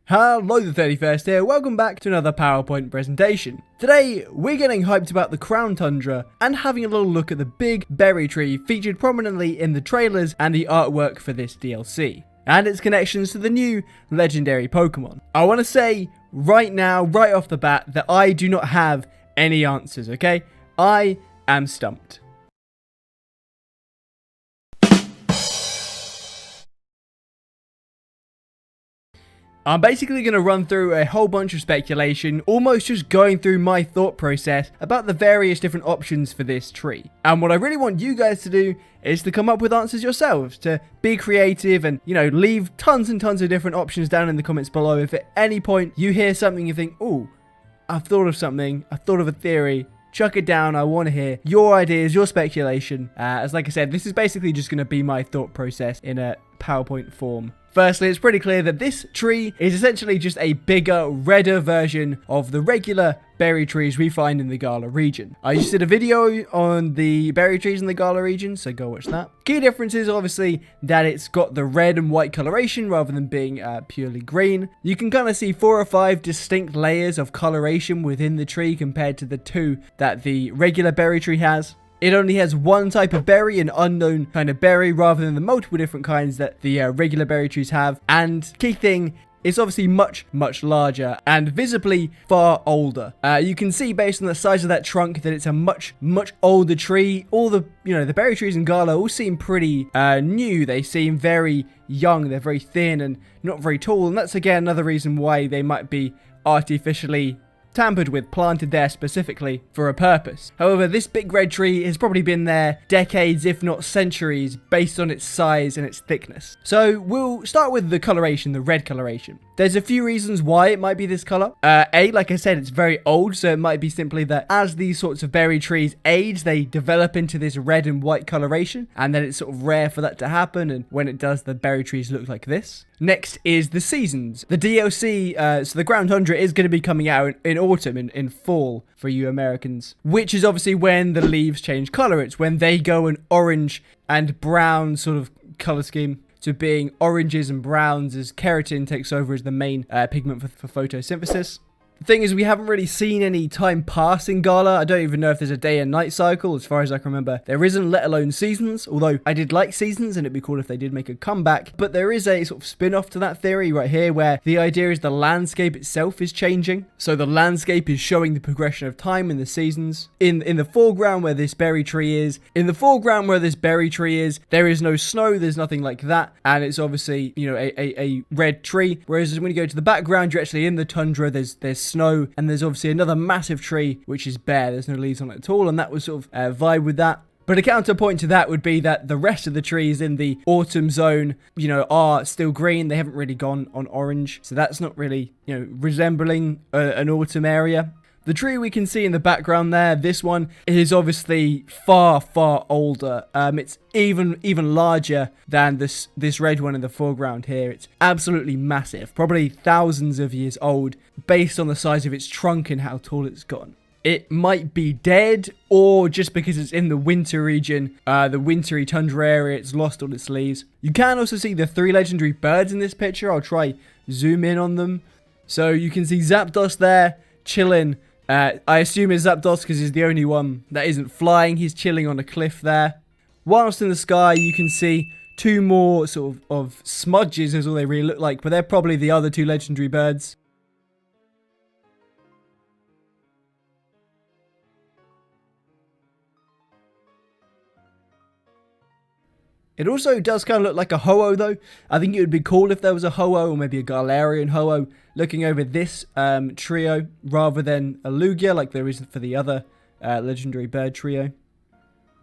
Hello, the 31st here, welcome back to another PowerPoint presentation. Today, we're getting hyped about the Crown Tundra and having a little look at the big berry tree featured prominently in the trailers and the artwork for this DLC, and its connections to the new legendary Pokemon. I want to say right now, right off the bat, that I do not have any answers, okay? I am stumped. I'm basically going to run through a whole bunch of speculation, almost just going through my thought process about the various different options for this tree. And what I really want you guys to do is to come up with answers yourselves, to be creative and, leave tons and tons of different options down in the comments below. If at any point you hear something you think, oh, I've thought of something, I've thought of a theory, chuck it down. I want to hear your ideas, your speculation. As like I said, this is basically just going to be my thought process in a PowerPoint form. Firstly, it's pretty clear that this tree is essentially just a bigger, redder version of the regular berry trees we find in the Galar region. I just did a video on the berry trees in the Galar region, so go watch that. Key difference is obviously that it's got the red and white coloration rather than being purely green. You can kind of see 4 or 5 distinct layers of coloration within the tree compared to the 2 that the regular berry tree has. It only has one type of berry, an unknown kind of berry, rather than the multiple different kinds that the regular berry trees have. And key thing, it's obviously much larger and visibly far older. You can see based on the size of that trunk that it's a much older tree. All the, the berry trees in Galar all seem pretty new. They seem very young. They're very thin and not very tall. And that's again another reason why they might be artificially tampered with, planted there specifically for a purpose. However, this big red tree has probably been there decades, if not centuries, based on its size and its thickness. So we'll start with the coloration, the red coloration. There's a few reasons why it might be this color. Like I said, it's very old, so it might be simply that as these sorts of berry trees age, they develop into this red and white coloration, and then it's sort of rare for that to happen, and when it does, the berry trees look like this. Next is the seasons. The DLC, so the Crown Tundra is going to be coming out in autumn, in fall for you Americans, which is obviously when the leaves change color. It's when they go an orange and brown sort of color scheme to being oranges and browns as keratin takes over as the main pigment for photosynthesis. The thing is, we haven't really seen any time pass in Galar. I don't even know if there's a day and night cycle, as far as I can remember. There isn't, let alone seasons, although I did like seasons, and it'd be cool if they did make a comeback. But there is a sort of spin-off to that theory right here, where the idea is the landscape itself is changing. So the landscape is showing the progression of time in the seasons. In the foreground where this berry tree is, there is no snow, there's nothing like that. And it's obviously, a red tree. Whereas when you go to the background, you're actually in the tundra, there's snow, and there's obviously another massive tree which is bare. There's no leaves on it at all, and that was sort of vibe with that. But a counterpoint to that would be that the rest of the trees in the autumn zone, are still green. They haven't really gone on orange, so that's not really, resembling an autumn area. The tree we can see in the background there, this one, is obviously far older. It's even larger than this red one in the foreground here. It's absolutely massive, probably thousands of years old, based on the size of its trunk and how tall it's gotten. It might be dead, or just because it's in the winter region, the wintry tundra area, it's lost all its leaves. You can also see the 3 legendary birds in this picture. I'll try zoom in on them. So you can see Zapdos there, chilling. I assume it's Zapdos because he's the only one that isn't flying. He's chilling on a cliff there. Whilst in the sky, you can see 2 more sort of smudges is all they really look like, but they're probably the other 2 legendary birds. It also does kind of look like a Ho-Oh though. I think it would be cool if there was a Ho-Oh or maybe a Galarian Ho-Oh looking over this trio rather than a Lugia like there is for the other legendary bird trio.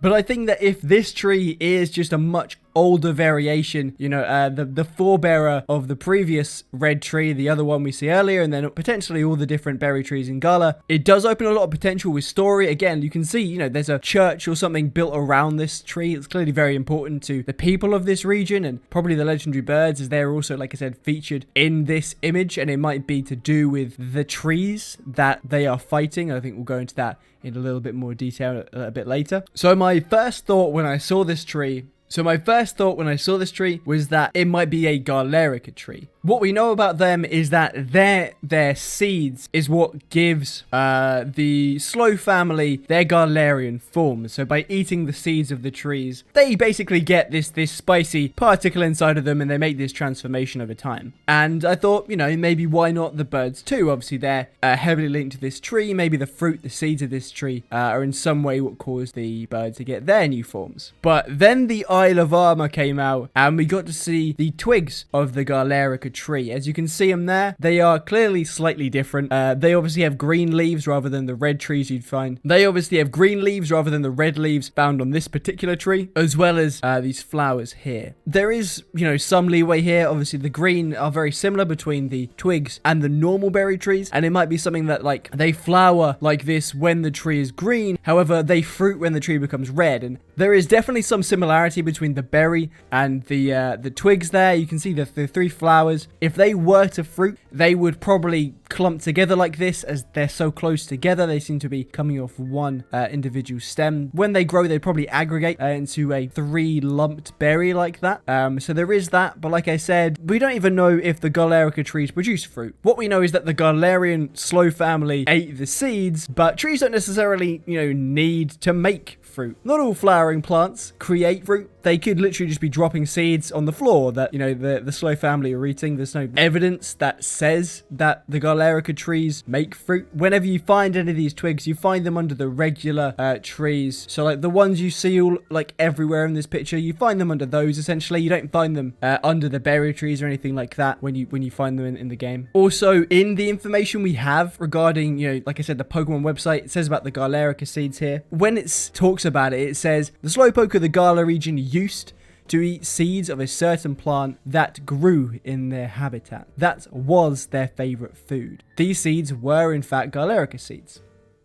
But I think that if this tree is just a much older variation, the forebearer of the previous red tree, the other one we see earlier, and then potentially all the different berry trees in Galar, it does open a lot of potential with story. Again, you can see, there's a church or something built around this tree. It's clearly very important to the people of this region, and probably the legendary birds, as they're also, like I said, featured in this image, and it might be to do with the trees that they are fighting. I think we'll go into that in a little bit more detail a bit later. So my first thought when I saw this tree So my first thought when I saw this tree was that it might be a Galarica tree. What we know about them is that their seeds is what gives the Slow family their Galarian form. So by eating the seeds of the trees, they basically get this spicy particle inside of them, and they make this transformation over time. And I thought, you know, maybe why not the birds too? Obviously, they're heavily linked to this tree. Maybe the fruit, the seeds of this tree are in some way what caused the bird to get their new forms. But then the Isle of Armor came out, and we got to see the twigs of the Galarica tree. As you can see them there, they are clearly slightly different. They obviously have green leaves rather than the red trees you'd find. They obviously have green leaves rather than the red leaves found on this particular tree, as well as these flowers here. There is, you know, some leeway here. Obviously, the green are very similar between the twigs and the normal berry trees, and it might be something that, like, they flower like this when the tree is green, however, they fruit when the tree becomes red. And there is definitely some similarity between the berry and the twigs there. You can see the three flowers. If they were to fruit, they would probably clump together like this, as they're so close together. They seem to be coming off one individual stem. When they grow, they probably aggregate into a 3-lumped berry like that. So there is that, but like I said, we don't even know if the Galarica trees produce fruit. What we know is that the Galarian Slow family ate the seeds, but trees don't necessarily, you know, need to make fruit. Not all flowering plants create fruit. They could literally just be dropping seeds on the floor that, you know, the Slow family are eating. There's no evidence that says that the Galarica trees make fruit. Whenever you find any of these twigs, you find them under the regular trees. So like the ones you see all like everywhere in this picture, you find them under those essentially. You don't find them under the berry trees or anything like that when you find them in the game. Also, in the information we have regarding, you know, like I said, the Pokemon website, it says about the Galarica seeds here. When it talks about it, it says the Slowpoke of the Galar region used to eat seeds of a certain plant that grew in their habitat. That was their favorite food. These seeds were in fact Galarica seeds,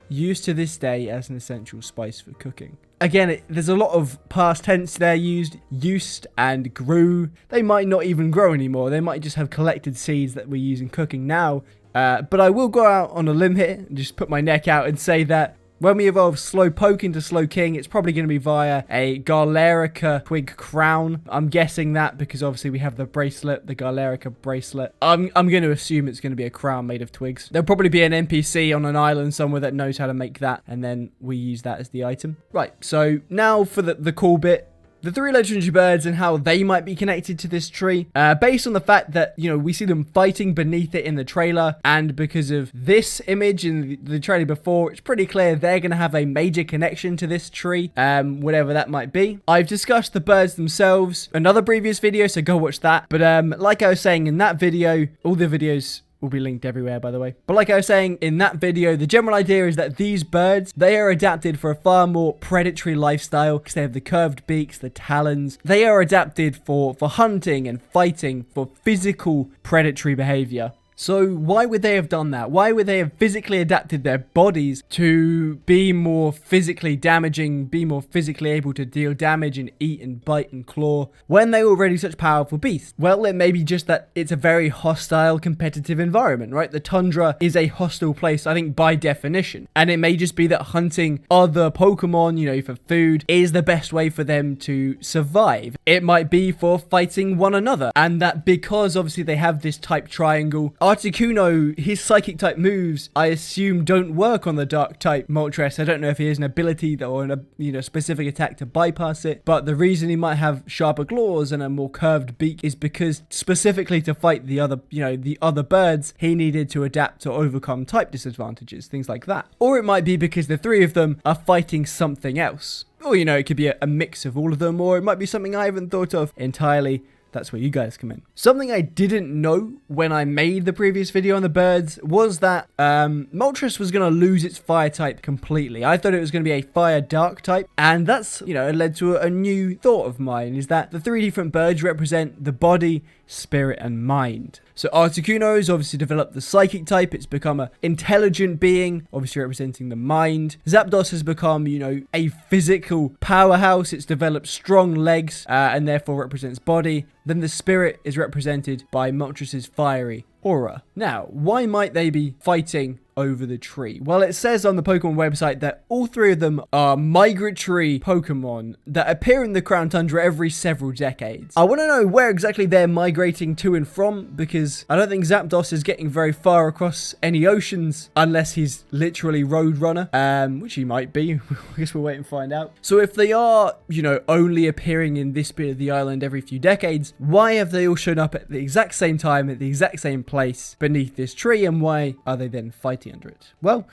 used to this day as an essential spice for cooking. Again, there's a lot of past tense there used and grew. They might not even grow anymore. They might just have collected seeds that we use in cooking now. But I will go out on a limb here and just put my neck out and say that when we evolve Slowpoke into Slowking, it's probably going to be via a Galarica twig crown. I'm guessing that because obviously we have the bracelet, the Galarica bracelet. I'm going to assume it's going to be a crown made of twigs. There'll probably be an NPC on an island somewhere that knows how to make that, and then we use that as the item. Right, so now for the cool bit. The 3 legendary birds and how they might be connected to this tree, based on the fact that, you know, we see them fighting beneath it in the trailer, and because of this image in the trailer before, it's pretty clear they're going to have a major connection to this tree, whatever that might be. I've discussed the birds themselves in another previous video, so go watch that. But like I was saying in that video, all the videos will be linked everywhere, by the way. But like I was saying in that video, the general idea is that these birds, they are adapted for a far more predatory lifestyle because they have the curved beaks, the talons. They are adapted for hunting and fighting, for physical predatory behavior. So why would they have done that? Why would they have physically adapted their bodies to be more physically damaging, be more physically able to deal damage and eat and bite and claw when they were already such powerful beasts? Well, it may be just that it's a very hostile, competitive environment, right? The Tundra is a hostile place, I think, by definition. And it may just be that hunting other Pokemon, you know, for food is the best way for them to survive. It might be for fighting one another. And that because obviously they have this type triangle, Articuno, his psychic type moves, I assume, don't work on the dark type Moltres. I don't know if he has an ability or a specific attack to bypass it, but the reason he might have sharper claws and a more curved beak is because specifically to fight the other birds, he needed to adapt to overcome type disadvantages, things like that. Or it might be because the 3 of them are fighting something else. Or, you know, it could be a mix of all of them, or it might be something I haven't thought of entirely. That's where you guys come in. Something I didn't know when I made the previous video on the birds was that Moltres was going to lose its fire type completely. I thought it was going to be a fire dark type, and that's, you know, led to a new thought of mine, is that the 3 different birds represent the body, spirit, and mind. So Articuno has obviously developed the psychic type. It's become an intelligent being, obviously representing the mind. Zapdos has become, you know, a physical powerhouse. It's developed strong legs and therefore represents body. Then the spirit is represented by Moltres' fiery aura. Now, why might they be fighting over the tree? Well, it says on the Pokemon website that all 3 of them are migratory Pokemon that appear in the Crown Tundra every several decades. I want to know where exactly they're migrating to and from, because I don't think Zapdos is getting very far across any oceans unless he's literally Roadrunner, which he might be. I guess we'll wait and find out. So if they are, you know, only appearing in this bit of the island every few decades, why have they all shown up at the exact same time, at the exact same place beneath this tree, and why are they then fighting under it? Well,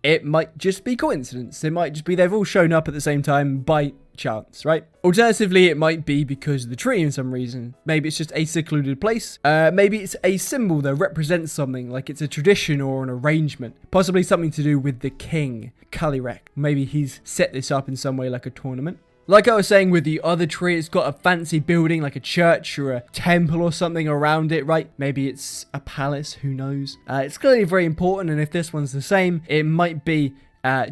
it might just be coincidence. It might just be they've all shown up at the same time by chance, right? Alternatively, it might be because of the tree in some reason. Maybe it's just a secluded place. Maybe it's a symbol that represents something, like it's a tradition or an arrangement. Possibly something to do with the king, Calyrex. Maybe he's set this up in some way, like a tournament. Like I was saying with the other tree, it's got a fancy building like a church or a temple or something around it, right? Maybe it's a palace, who knows? It's clearly very important, and if this one's the same, it might be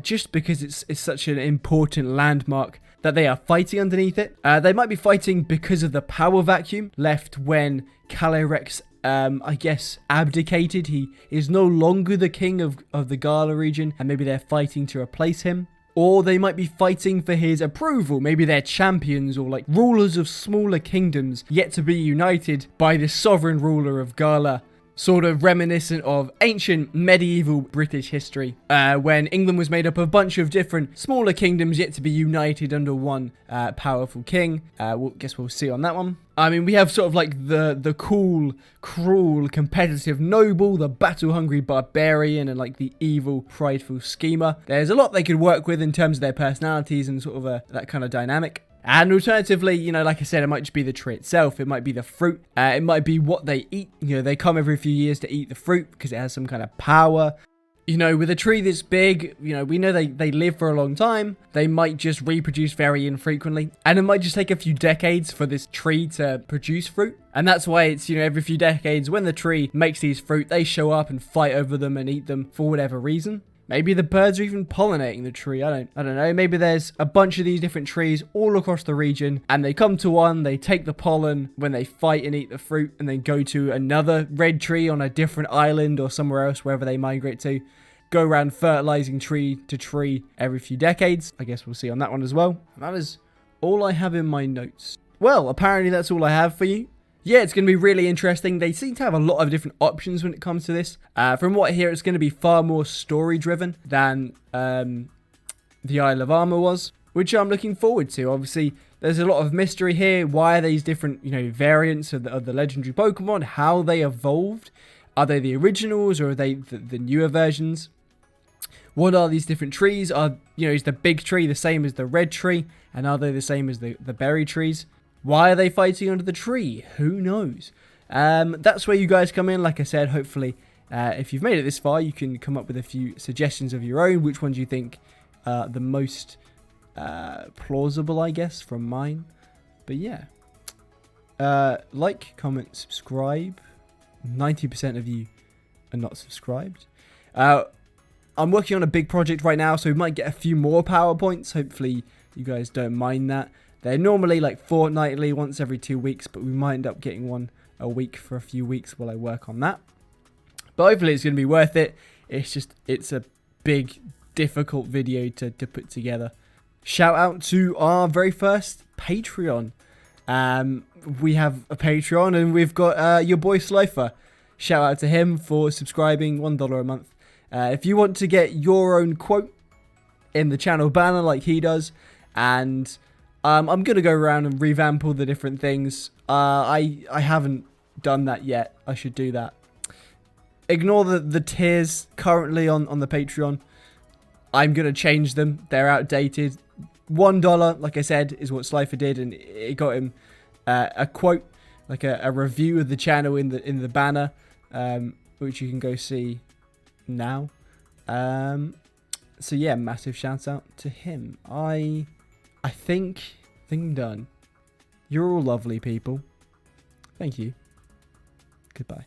just because it's such an important landmark that they are fighting underneath it. They might be fighting because of the power vacuum left when Calyrex, I guess, abdicated. He is no longer the king of the Galar region, and maybe they're fighting to replace him. Or they might be fighting for his approval. Maybe they're champions or like rulers of smaller kingdoms yet to be united by the sovereign ruler of Galar. Sort of reminiscent of ancient medieval British history, when England was made up of a bunch of different smaller kingdoms yet to be united under one powerful king. Guess we'll see on that one. I mean, we have sort of like the cool, cruel, competitive noble, the battle-hungry barbarian, and like the evil, prideful schemer. There's a lot they could work with in terms of their personalities and sort of that kind of dynamic. And alternatively, you know, like I said, it might just be the tree itself. It might be the fruit. It might be what they eat. You know, they come every few years to eat the fruit because it has some kind of power. You know, with a tree this big, you know, we know they live for a long time. They might just reproduce very infrequently. And it might just take a few decades for this tree to produce fruit. And that's why it's, you know, every few decades when the tree makes these fruit, they show up and fight over them and eat them for whatever reason. Maybe the birds are even pollinating the tree. I don't know. Maybe there's a bunch of these different trees all across the region, and they come to one, they take the pollen when they fight and eat the fruit, and then go to another red tree on a different island or somewhere else, wherever they migrate to. Go around fertilizing tree to tree every few decades. I guess we'll see on that one as well. And that is all I have in my notes. Well, apparently that's all I have for you. Yeah, it's going to be really interesting. They seem to have a lot of different options when it comes to this. From what I hear, it's going to be far more story-driven than the Isle of Armor was, which I'm looking forward to. Obviously, there's a lot of mystery here. Why are these different, you know, variants of the legendary Pokemon? How they evolved? Are they the originals or are they the newer versions? What are these different trees? Are, you know, is the big tree the same as the red tree? And are they the same as the berry trees? Why are they fighting under the tree? Who knows? That's where you guys come in. Like I said, hopefully, if you've made it this far, you can come up with a few suggestions of your own. Which ones you think are the most plausible, I guess, from mine. But yeah. Like, comment, subscribe. 90% of you are not subscribed. I'm working on a big project right now, so we might get a few more PowerPoints. Hopefully, you guys don't mind that. They're normally like fortnightly, once every 2 weeks, but we might end up getting one a week for a few weeks while I work on that. But hopefully it's going to be worth it. It's a big, difficult video to put together. Shout out to our very first Patreon. We have a Patreon and we've got your boy Slifer. Shout out to him for subscribing, $1 a month. If you want to get your own quote in the channel banner like he does, and I'm going to go around and revamp all the different things. I haven't done that yet. I should do that. Ignore the tiers currently on the Patreon. I'm going to change them. They're outdated. $1, like I said, is what Slifer did, and it got him a quote, like a review of the channel in the banner, which you can go see now. So yeah, massive shout out to him. I think I'm done. You're all lovely people. Thank you. Goodbye.